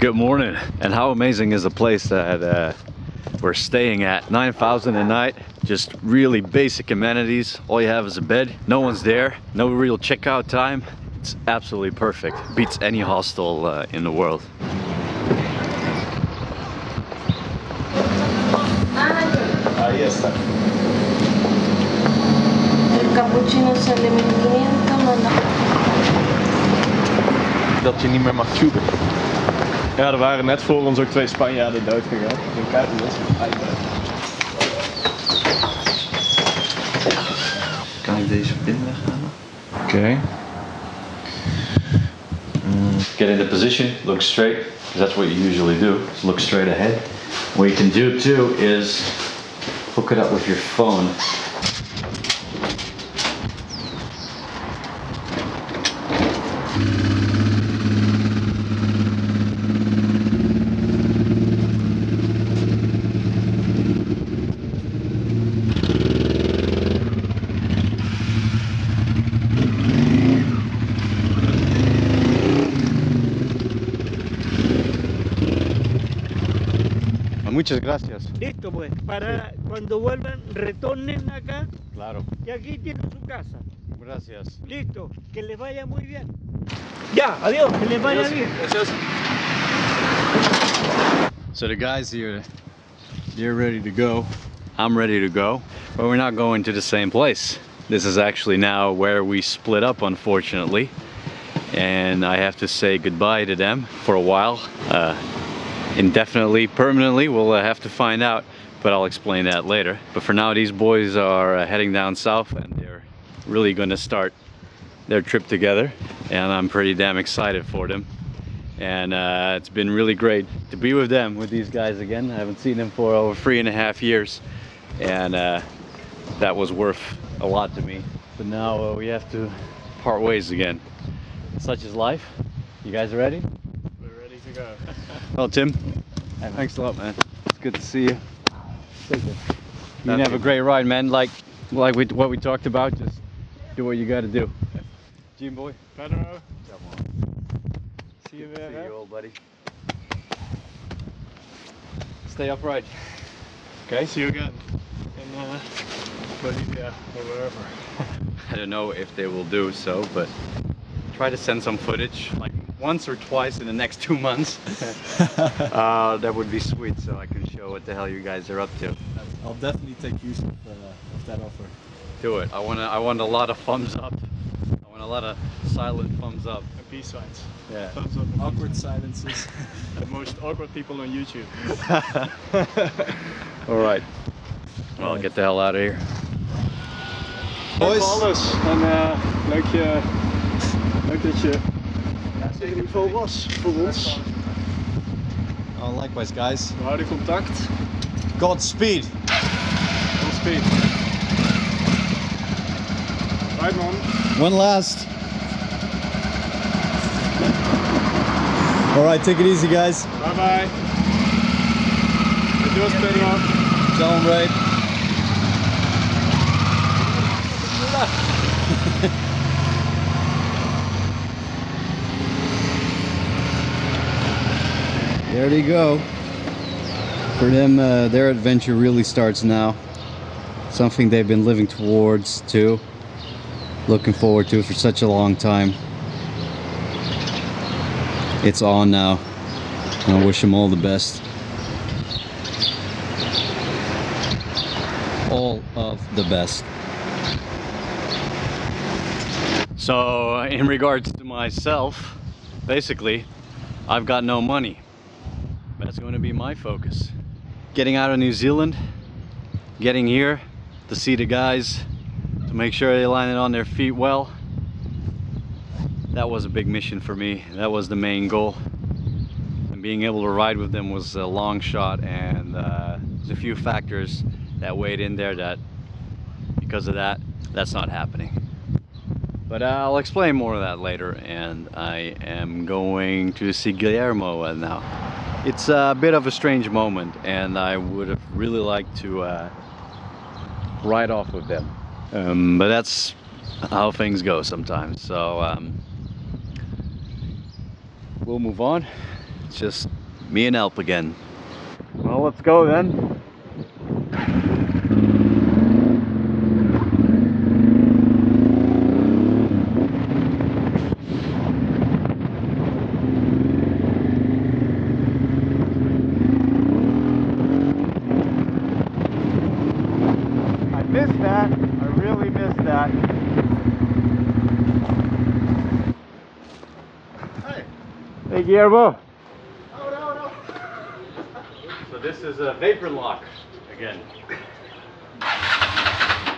Good morning. And how amazing is the place that we're staying at? 9,000 a night, just really basic amenities. All you have is a bed, no one's there, no real checkout time. It's absolutely perfect. Beats any hostel in the world. Ahí está. El cappuccino sale 1500, manda. Dat je niet meer mag cuben. Ja, er waren net voor ons ook 2 Spanjaarden dood gegaan. Een kaart is Kan ik deze pin weghalen? Oké. Get into position, look straight, because that's what you usually do, is look straight ahead. What you can do too is hook it up with your phone. Muchas gracias. Listo pues, para cuando vuelvan, retornen acá. Claro. Y aquí tienen su casa. Gracias. Listo, que les vaya muy bien. Ya, adiós, que les vaya bien. Gracias. So the guys here, they're ready to go. I'm ready to go, but we're not going to the same place. This is actually now where we split up, unfortunately. And I have to say goodbye to them for a while. Indefinitely, permanently, we'll have to find out, but I'll explain that later. But for now, these boys are heading down south and they're really going to start their trip together, and I'm pretty damn excited for them. And it's been really great to be with them, with these guys again. I haven't seen them for over 3.5 years, and that was worth a lot to me. But now we have to part ways again. Such is life. You guys ready? We're ready to go. Well, Tim, thanks a lot, man. It's good to see you. You can have a great ride, man. Like what we talked about, just do what you got to do. Gene boy. Pedro. Come on. See you See there. you, old buddy. Stay upright. Okay, see you again in Bolivia or wherever. I don't know if they will do so, but try to send some footage, like once or twice in the next 2 months. That would be sweet, so I can show what the hell you guys are up to. I'll definitely take use of that offer. Do it. I want a lot of thumbs up. I want a lot of silent thumbs up. And peace signs. Yeah. Thumbs up. Awkward silences. The most awkward people on YouTube. All right. Well, I'll get the hell out of here. Boys. Alles. En leuk dat je tegen die vol was voor ons. Oh, likewise, guys. We houden contact. Godspeed. Godspeed. Right, man. One last. All right, take it easy, guys. Bye bye. Adios, Pedro. Tell them right. There they go. For them, their adventure really starts now. Something they've been living towards too. Looking forward to for such a long time. It's on now. And I wish them all the best. All of the best. So, in regards to myself, basically, I've got no money. That's going to be my focus. Getting out of New Zealand, getting here to see the guys, to make sure they landed on their feet well. That was a big mission for me. That was the main goal. And being able to ride with them was a long shot, and there's a few factors that weighed in there that, because of that, that's not happening. But I'll explain more of that later, and I am going to see Guillermo now. It's a bit of a strange moment, and I would have really liked to ride off with them. But that's how things go sometimes. So we'll move on, It's just me and Elp again. Well, let's go then. I missed that. I really missed that. Hey. Hey, Guillermo. Oh, no. So this is a vapor lock again.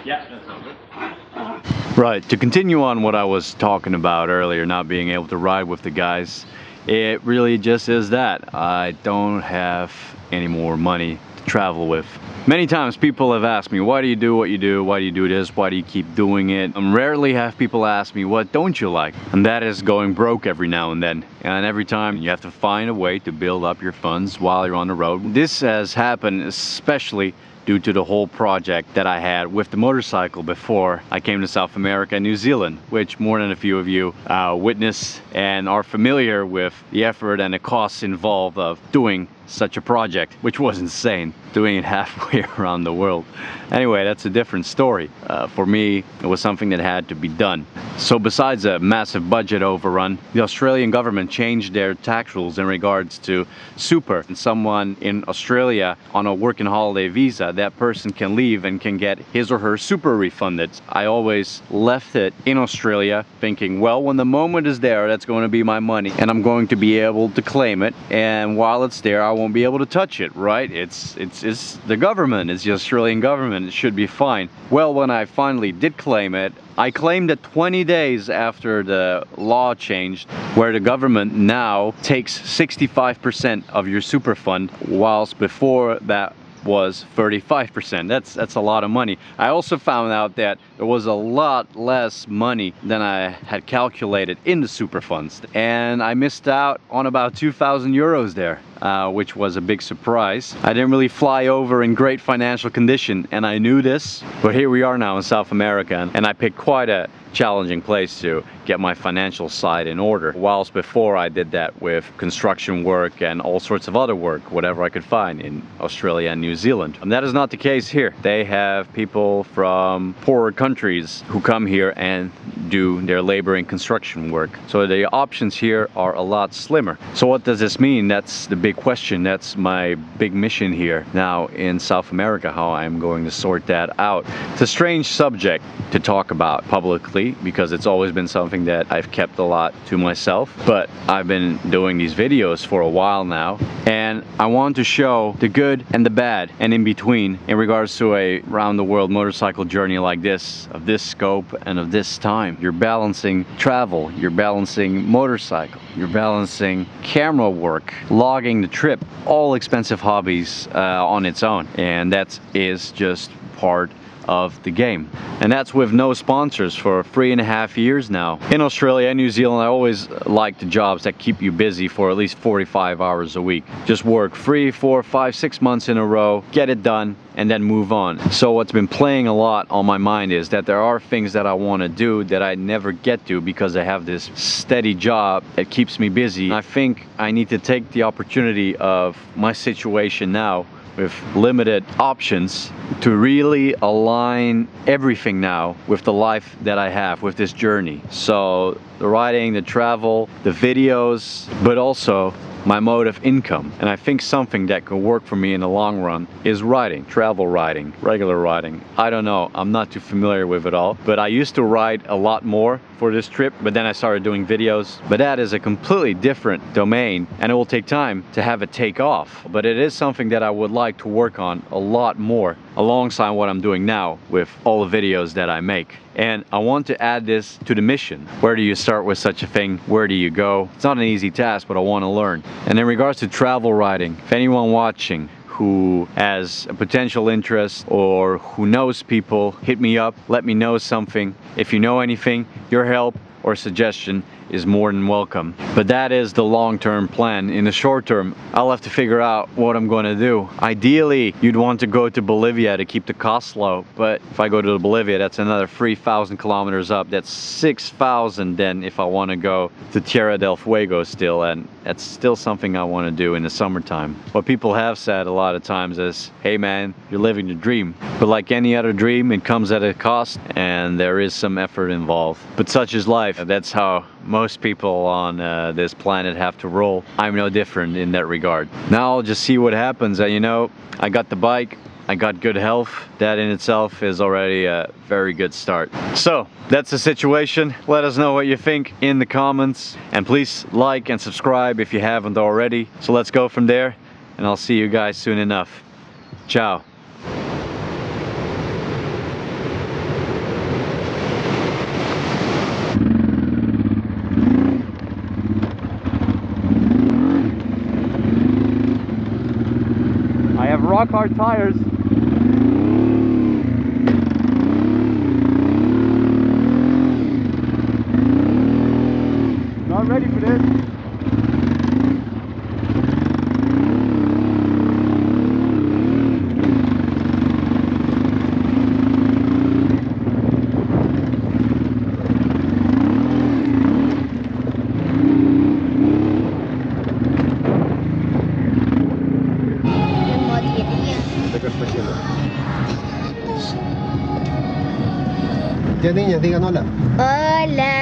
Yeah, that sounds good. Right, to continue on what I was talking about earlier, not being able to ride with the guys, it really just is that. I don't have any more money to travel with. Many times people have asked me, why do you do what you do? Why do you do this? Why do you keep doing it? Rarely have people ask me, what don't you like? And that is going broke every now and then. And every time you have to find a way to build up your funds while you're on the road. This has happened especially due to the whole project that I had with the motorcycle before I came to South America and New Zealand, which more than a few of you witness and are familiar with the effort and the costs involved of doing such a project, which was insane, doing it halfway around the world. Anyway, that's a different story. For me, it was something that had to be done. So besides a massive budget overrun, the Australian government changed their tax rules in regards to super. And someone in Australia on a working holiday visa, that person can leave and can get his or her super refunded. I always left it in Australia thinking, well, when the moment is there, that's going to be my money and I'm going to be able to claim it. And while it's there, I won't be able to touch it, right? It's the government, it's the Australian government, it should be fine. Well, when I finally did claim it, I claimed it 20 days after the law changed, where the government now takes 65% of your super fund, whilst before that was 35%. That's a lot of money. I also found out that there was a lot less money than I had calculated in the super funds, and I missed out on about 2,000 euros there, which was a big surprise. I didn't really fly over in great financial condition, and I knew this, but here we are now in South America, and I picked quite a challenging place to get my financial side in order. Whilst before I did that with construction work and all sorts of other work, whatever I could find in Australia and New Zealand. And that is not the case here. They have people from poorer countries who come here and do their labor and construction work. So the options here are a lot slimmer. So what does this mean? That's the big question. That's my big mission here now in South America, how I'm going to sort that out. It's a strange subject to talk about publicly, because it's always been something that I've kept a lot to myself, but I've been doing these videos for a while now, and I want to show the good and the bad and in between in regards to a round the world motorcycle journey like this, of this scope and of this time. You're balancing travel, you're balancing motorcycle, you're balancing camera work, logging the trip, all expensive hobbies on its own, and that is just part of the game. And that's with no sponsors for 3.5 years now. In Australia and New Zealand, I always like the jobs that keep you busy for at least 45 hours a week. Just work 3, 4, 5, 6 months in a row, get it done, and then move on. So what's been playing a lot on my mind is that there are things that I want to do that I never get to because I have this steady job that keeps me busy. I think I need to take the opportunity of my situation now with limited options to really align everything now with the life that I have, with this journey. So the riding, the travel, the videos, but also my mode of income. And I think something that could work for me in the long run is riding, travel riding, regular riding. I don't know, I'm not too familiar with it all, but I used to ride a lot more for this trip, but then I started doing videos. But that is a completely different domain, and it will take time to have it take off. But it is something that I would like to work on a lot more alongside what I'm doing now with all the videos that I make. And I want to add this to the mission. Where do you start with such a thing? Where do you go? It's not an easy task, but I want to learn. And in regards to travel writing, if anyone watching who has a potential interest or who knows people, hit me up, let me know something. If you know anything, your help or suggestion is more than welcome. But that is the long-term plan. In the short term, I'll have to figure out what I'm going to do. Ideally, you'd want to go to Bolivia to keep the costs low, but if I go to Bolivia, that's another 3,000 kilometers up. That's 6,000 then if I want to go to Tierra del Fuego still, and that's still something I want to do in the summertime. What people have said a lot of times is, hey man, you're living the dream. But like any other dream, it comes at a cost and there is some effort involved. But such is life. That's how most people on this planet have to roll. I'm no different in that regard. Now I'll just see what happens. And you know, I got the bike, I got good health. That in itself is already a very good start. So that's the situation. Let us know what you think in the comments, and please like and subscribe if you haven't already. So let's go from there, and I'll see you guys soon enough. Ciao. I have rock hard tires. Not ready for this. Ya niñas, digan hola. Hola.